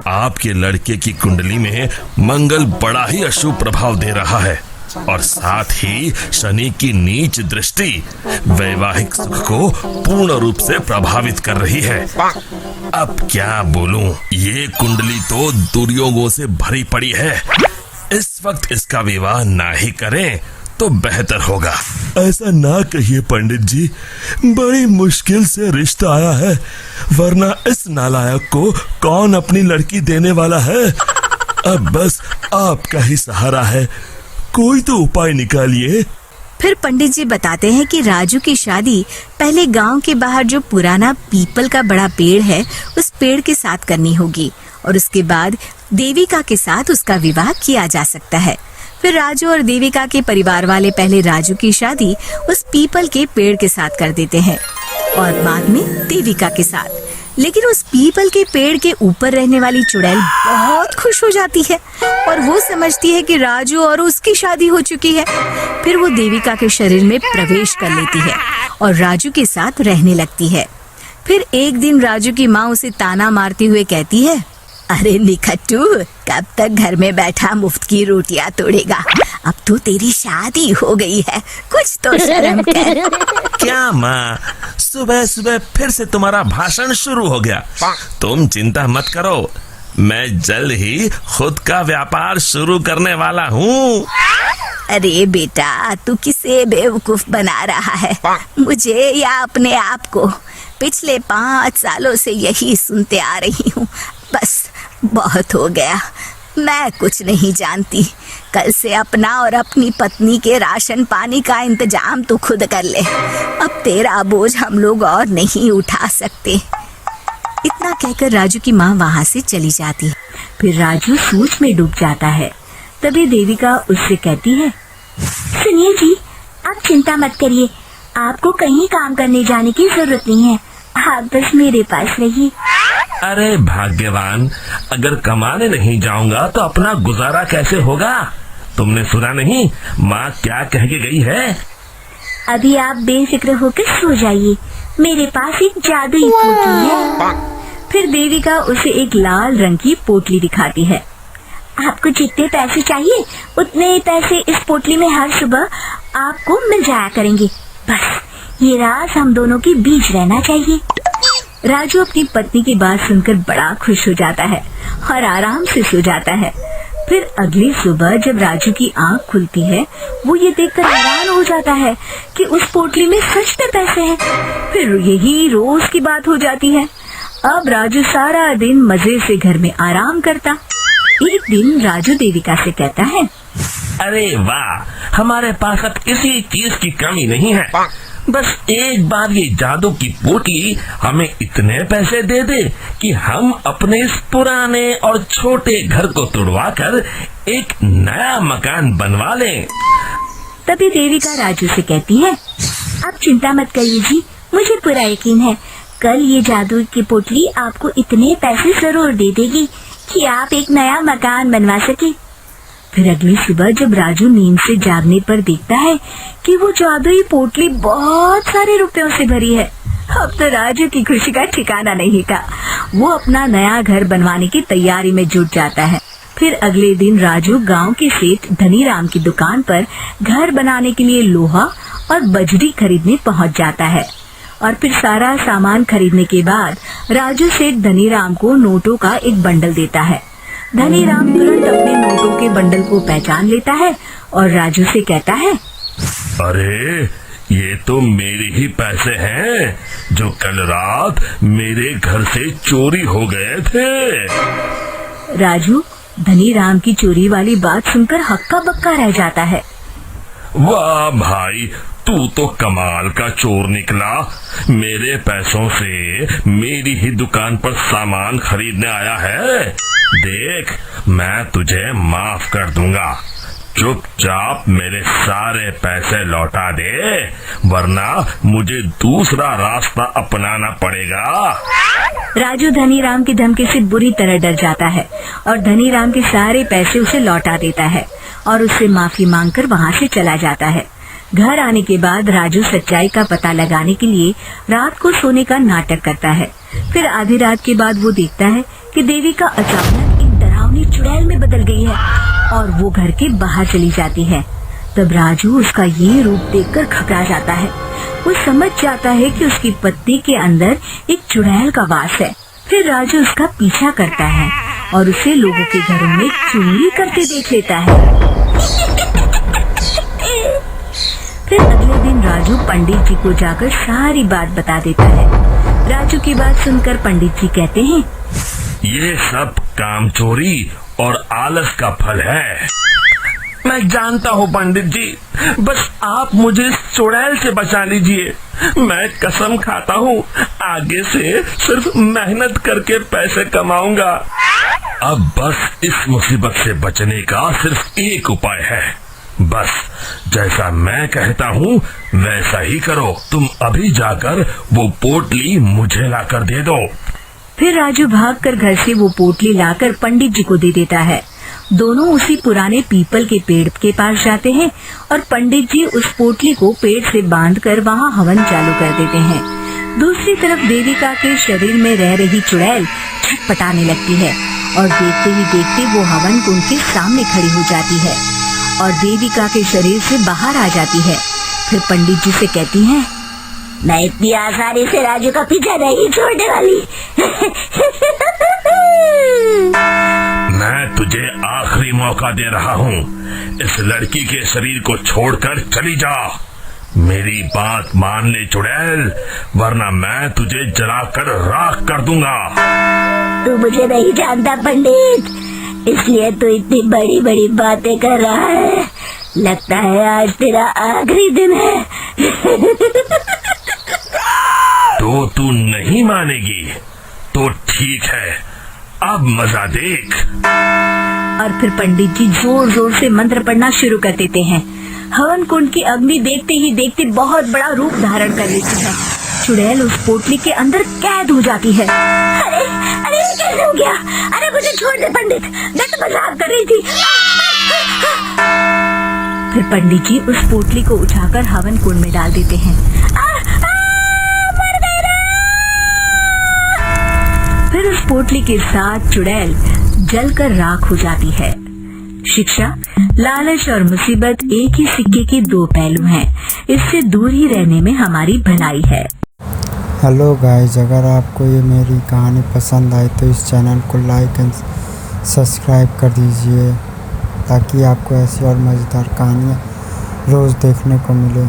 आपके लड़के की कुंडली में मंगल बड़ा ही अशुभ प्रभाव दे रहा है और साथ ही शनि की नीच दृष्टि वैवाहिक सुख को पूर्ण रूप से प्रभावित कर रही है। अब क्या बोलूं, ये कुंडली तो दुर्योगों से भरी पड़ी है। इस वक्त इसका विवाह ना ही करें तो बेहतर होगा। ऐसा ना कहिए पंडित जी, बड़ी मुश्किल से रिश्ता आया है, वरना इस नालायक को कौन अपनी लड़की देने वाला है। अब बस आपका ही सहारा है, कोई तो उपाय निकालिए। फिर पंडित जी बताते हैं कि राजू की शादी पहले गांव के बाहर जो पुराना पीपल का बड़ा पेड़ है उस पेड़ के साथ करनी होगी और उसके बाद देविका के साथ उसका विवाह किया जा सकता है। फिर राजू और देविका के परिवार वाले पहले राजू की शादी उस पीपल के पेड़ के साथ कर देते हैं और बाद में देविका के साथ। लेकिन उस पीपल के पेड़ के ऊपर रहने वाली चुड़ैल बहुत खुश हो जाती है और वो समझती है कि राजू और उसकी शादी हो चुकी है। फिर वो देविका के शरीर में प्रवेश कर लेती है और राजू के साथ रहने लगती है। फिर एक दिन राजू की माँ उसे ताना मारती हुए कहती है, अरे निखट्टू, कब तक घर में बैठा मुफ्त की रोटियां तोड़ेगा? अब तो तेरी शादी हो गई है, कुछ तो शर्म कर। क्या माँ, सुबह सुबह फिर से तुम्हारा भाषण शुरू हो गया। तुम चिंता मत करो, मैं जल्द ही खुद का व्यापार शुरू करने वाला हूँ। अरे बेटा, तू किसे बेवकूफ बना रहा है, मुझे या अपने आप को? पिछले 5 सालों से यही सुनते आ रही हूँ। बस बहुत हो गया, मैं कुछ नहीं जानती। कल से अपना और अपनी पत्नी के राशन पानी का इंतजाम तू खुद कर ले। अब तेरा बोझ हम लोग और नहीं उठा सकते। इतना कहकर राजू की माँ वहाँ से चली जाती है। फिर राजू सोच में डूब जाता है। तभी देविका उससे कहती है, सुनिए जी, आप चिंता मत करिए, आपको कहीं काम करने जाने की जरूरत नहीं है, आप बस मेरे पास रहिए। अरे भाग्यवान, अगर कमाने नहीं जाऊंगा तो अपना गुजारा कैसे होगा? तुमने सुना नहीं माँ क्या कह के गई है? अभी आप बेफिक्र होकर सो जाइए, मेरे पास एक जादुई पोटली है। फिर देविका उसे एक लाल रंग की पोटली दिखाती है। आपको जितने पैसे चाहिए उतने ही पैसे इस पोटली में हर सुबह आपको मिल जाया करेंगे। बस ये राज हम दोनों के बीच रहना चाहिए। राजू अपनी पत्नी की बात सुनकर बड़ा खुश हो जाता है और आराम से सो जाता है। फिर अगली सुबह जब राजू की आंख खुलती है, वो ये देखकर हैरान हो जाता है कि उस पोटली में सच में पैसे हैं। फिर यही रोज की बात हो जाती है। अब राजू सारा दिन मजे से घर में आराम करता। एक दिन राजू देविका से कहता है, अरे वाह, हमारे पास अब किसी चीज की कमी नहीं है। बस एक बार ये जादू की पोटली हमें इतने पैसे दे दे कि हम अपने इस पुराने और छोटे घर को तुड़वाकर एक नया मकान बनवा लें। तभी देविका राजू से कहती है, आप चिंता मत करिए जी, मुझे पूरा यकीन है कल ये जादू की पोटली आपको इतने पैसे जरूर दे देगी कि आप एक नया मकान बनवा सके। फिर अगली सुबह जब राजू नींद से जागने पर देखता है कि वो जादुई पोटली बहुत सारे रुपयों से भरी है। अब तो राजू की खुशी का ठिकाना नहीं था। वो अपना नया घर बनवाने की तैयारी में जुट जाता है। फिर अगले दिन राजू गांव के सेठ धनीराम की दुकान पर घर बनाने के लिए लोहा और बजरी खरीदने पहुंच जाता है। और फिर सारा सामान खरीदने के बाद राजू सेठ धनीराम को नोटों का एक बंडल देता है। धनीराम तुरंत अपने नोटों के बंडल को पहचान लेता है और राजू से कहता है, अरे ये तो मेरे ही पैसे हैं जो कल रात मेरे घर से चोरी हो गए थे। राजू धनीराम की चोरी वाली बात सुनकर हक्का बक्का रह जाता है। वाह भाई, तू तो कमाल का चोर निकला। मेरे पैसों से मेरी ही दुकान पर सामान खरीदने आया है। देख, मैं तुझे माफ कर दूंगा। चुपचाप मेरे सारे पैसे लौटा दे, वरना मुझे दूसरा रास्ता अपनाना पड़ेगा। राजू धनीराम की धमकी से बुरी तरह डर जाता है और धनीराम के सारे पैसे उसे लौटा देता है और उससे माफी मांगकर वहाँ से चला जाता है। घर आने के बाद राजू सच्चाई का पता लगाने के लिए रात को सोने का नाटक करता है। फिर आधी रात के बाद वो देखता है कि देविका अचानक एक डरावनी चुड़ैल में बदल गई है और वो घर के बाहर चली जाती है। तब राजू उसका ये रूप देखकर घबरा जाता है। वो समझ जाता है कि उसकी पत्नी के अंदर एक चुड़ैल का वास है। फिर राजू उसका पीछा करता है और उसे लोगों के घरों में चोरी करते देख लेता है। फिर अगले दिन राजू पंडित जी को जाकर सारी बात बता देता है। राजू की बात सुनकर पंडित जी कहते हैं, ये सब कामचोरी और आलस का फल है। मैं जानता हूँ पंडित जी, बस आप मुझे इस चुड़ैल से बचा लीजिए। मैं कसम खाता हूँ आगे से सिर्फ मेहनत करके पैसे कमाऊंगा। अब बस इस मुसीबत से बचने का सिर्फ एक उपाय है। बस जैसा मैं कहता हूँ वैसा ही करो। तुम अभी जाकर वो पोटली मुझे लाकर दे दो। फिर राजू भागकर घर से वो पोटली लाकर पंडित जी को दे देता है। दोनों उसी पुराने पीपल के पेड़ के पास जाते हैं और पंडित जी उस पोटली को पेड़ से बांधकर वहाँ हवन चालू कर देते हैं। दूसरी तरफ देविका के शरीर में रह रही चुड़ैल छटपटाने लगती है और देखते ही देखते वो हवन कुंड के सामने खड़ी हो जाती है और देविका के शरीर से बाहर आ जाती है। फिर पंडित जी से कहती है, मैं इतनी आसानी से राजू का पीछा नहीं छोड़ने वाली। मैं तुझे आखिरी मौका दे रहा हूँ। इस लड़की के शरीर को छोड़कर चली जा। मेरी बात मान ले चुड़ैल, वरना मैं तुझे जलाकर राख कर दूंगा। तू मुझे नहीं जानता पंडित, इसलिए तू इतनी बड़ी बड़ी बातें कर रहा है। लगता है आज तेरा आखिरी दिन है। तो तू नहीं मानेगी तो ठीक है, अब मजा देख। और फिर पंडित जी जोर जोर से मंत्र पढ़ना शुरू कर देते हैं। हवन कुंड की अग्नि देखते ही देखते बहुत बड़ा रूप धारण कर लेती है। चुड़ैल उस पोटली के अंदर कैद हो जाती है। अरे अरे ये कैसे हो गया? अरे मुझे छोड़ दे पंडित, मैं तो मजाक कर रही थी। फिर पंडित जी उस पोटली को उठाकर हवन कुंड में डाल देते हैं। फिर उस पोटली के साथ चुड़ैल जलकर राख हो जाती है। शिक्षा, लालच और मुसीबत एक ही सिक्के के दो पहलू हैं। इससे दूर ही रहने में हमारी भलाई है। हेलो गाइस, अगर आपको ये मेरी कहानी पसंद आए तो इस चैनल को लाइक एंड सब्सक्राइब कर दीजिए ताकि आपको ऐसी और मज़ेदार कहानियाँ रोज़ देखने को मिले।